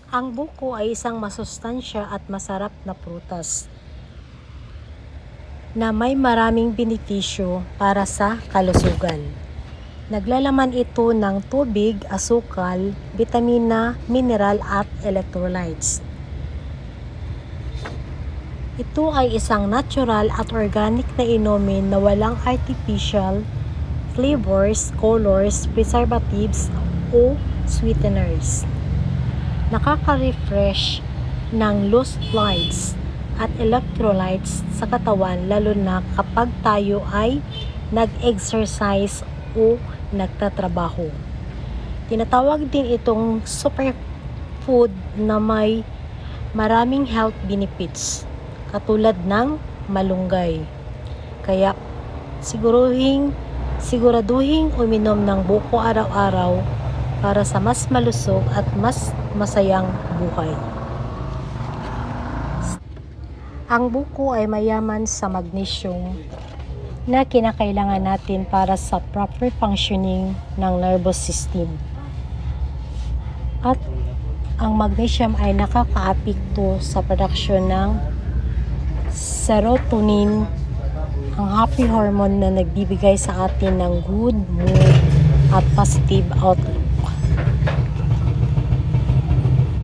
Ang buko ay isang masustansya at masarap na prutas na may maraming benepisyo para sa kalusugan. Naglalaman ito ng tubig, asukal, bitamina, mineral at electrolytes. Ito ay isang natural at organic na inumin na walang artificial flavors, colors, preservatives o sweeteners. Nakaka-refresh ng lost lights at electrolytes sa katawan, lalo na kapag tayo ay nag-exercise o nagtatrabaho. Tinatawag din itong superfood na may maraming health benefits katulad ng malunggay. Kaya siguraduhin uminom ng buko araw-araw para sa mas malusog at mas masayang buhay. Ang buko ay mayaman sa magnesium na kinakailangan natin para sa proper functioning ng nervous system. At ang magnesium ay nakakaapekto sa production ng serotonin, ang happy hormone na nagbibigay sa atin ng good mood at positive outlook.